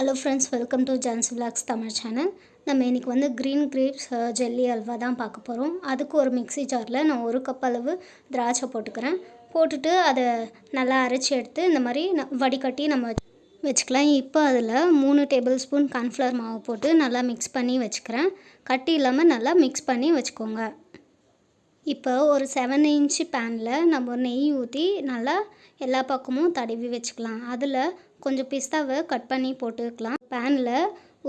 Hello friends, welcome to John's vlogs Tamil channel. நம்ம இன்றைக்கி வந்து க்ரீன் கிரேப்ஸ் ஜெல்லி அல்வா தான் பார்க்க போகிறோம். அதுக்கு ஒரு மிக்ஸி ஜாரில் நான் 1 கப் அளவு திராட்சை போட்டுக்கிறேன். போட்டுட்டு அதை நல்லா அரைச்சி எடுத்து இந்த மாதிரி வடிகட்டி நம்ம வச்சுக்கலாம். இப்போ அதில் 3 டேபிள் ஸ்பூன் கார்ன்ஃப்ளவர் மாவு போட்டு நல்லா மிக்ஸ் பண்ணி வச்சுக்கிறேன். கட்டி இல்லாமல் நல்லா மிக்ஸ் பண்ணி வச்சுக்கோங்க. இப்போ ஒரு 7 இன்ச்சு பேனில் நம்ம நெய் ஊற்றி நல்லா எல்லா பக்கமும் தடவி வச்சுக்கலாம். அதில் கொஞ்சம் பிஸ்தாவை கட் பண்ணி போட்டுக்கலாம். பேனில்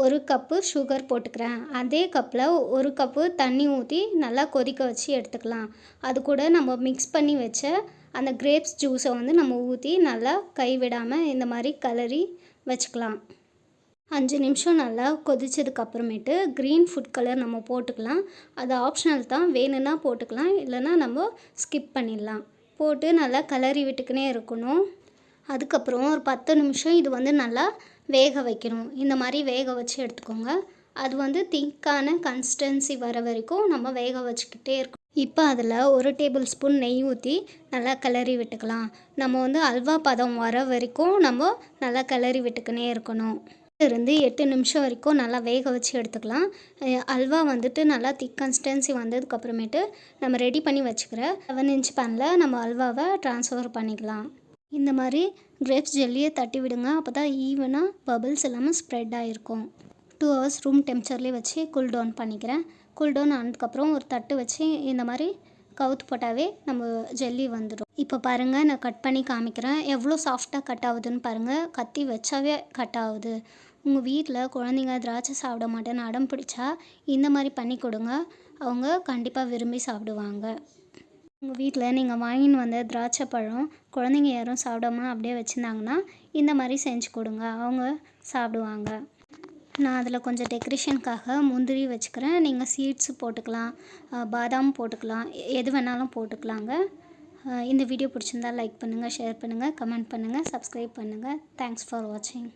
1 கப்பு சுகர் போட்டுக்கிறேன். அதே கப்பில் 1 கப்பு தண்ணி ஊற்றி நல்லா கொதிக்க வச்சு எடுத்துக்கலாம். அது கூட நம்ம மிக்ஸ் பண்ணி வச்ச அந்த கிரேப்ஸ் ஜூஸை வந்து நம்ம ஊற்றி நல்லா கைவிடாமல் இந்த மாதிரி கிளறி வச்சுக்கலாம். 5 நிமிஷம் நல்லா கொதிச்சதுக்கப்புறமேட்டு க்ரீன் ஃபுட் கலர் நம்ம போட்டுக்கலாம். அது ஆப்ஷனல் தான், வேணும்னா போட்டுக்கலாம், இல்லைனா நம்ம ஸ்கிப் பண்ணிடலாம். போட்டு நல்லா கிளறி விட்டுக்கினே இருக்கணும். அதுக்கப்புறம் ஒரு 10 நிமிஷம் இது வந்து நல்லா வேக வைக்கணும். இந்த மாதிரி வேக வச்சு எடுத்துக்கோங்க. அது வந்து திக்கான கன்சிஸ்டன்சி வர வரைக்கும் நம்ம வேக வச்சுக்கிட்டே இருக்கணும். இப்போ அதில் 1 டேபிள் ஸ்பூன் நெய் ஊற்றி நல்லா கிளறி விட்டுக்கலாம். நம்ம வந்து அல்வா பதம் வர வரைக்கும் நம்ம நல்லா கிளறி விட்டுக்கினே இருக்கணும். இருந்து 8 நிமிஷம் வரைக்கும் நல்லா வேக வச்சு எடுத்துக்கலாம். அல்வா வந்துட்டு நல்லா திக் கன்சிஸ்டன்சி வந்ததுக்கப்புறமேட்டு நம்ம ரெடி பண்ணி வச்சுக்கிற 7 இன்ச் பேனில் நம்ம அல்வாவை ட்ரான்ஸ்ஃபர் பண்ணிக்கலாம். இந்த மாதிரி கிரேப்ஸ் ஜெல்லியை தட்டி விடுங்க. அப்போ தான் ஈவனாக பபிள்ஸ் இல்லாமல் ஸ்ப்ரெட் ஆகிருக்கும். 2 ஹவர்ஸ் ரூம் டெம்பரேச்சர்லேயே வச்சு கூல் டவுன் பண்ணிக்கிறேன். கூல் டவுன் ஆனதுக்கப்புறம் ஒரு தட்டு வச்சு இந்த மாதிரி கவுத்து போட்டாவே நம்ம ஜெல்லி வந்துடும். இப்போ பாருங்கள், நான் கட் பண்ணி காமிக்கிறேன். எவ்வளோ சாஃப்டாக கட் ஆகுதுன்னு பாருங்கள். கத்தி வச்சாவே கட் ஆகுது. உங்கள் வீட்டில் குழந்தைங்க திராட்சை சாப்பிட மாட்டேன்னு அடம் பிடிச்சா இந்த மாதிரி பண்ணி கொடுங்க. அவங்க கண்டிப்பாக விரும்பி சாப்பிடுவாங்க. உங்கள் வீட்டில் நீங்கள் வாங்கின்னு வந்த திராட்சை பழம் குழந்தைங்க யாரும் சாப்பிடாம அப்படியே வச்சுருந்தாங்கன்னா இந்த மாதிரி செஞ்சு கொடுங்க, அவங்க சாப்பிடுவாங்க. நான் அதில் கொஞ்சம் டெக்கரேஷனுக்காக முந்திரி வச்சுக்கிறேன். நீங்கள் சீட்ஸு போட்டுக்கலாம், பாதாம் போட்டுக்கலாம், எது வேணாலும் போட்டுக்கலாங்க. இந்த வீடியோ பிடிச்சிருந்தால் லைக் பண்ணுங்கள், ஷேர் பண்ணுங்கள், கமெண்ட் பண்ணுங்கள், சப்ஸ்கிரைப் பண்ணுங்கள். தேங்க்ஸ் ஃபார் வாட்சிங்.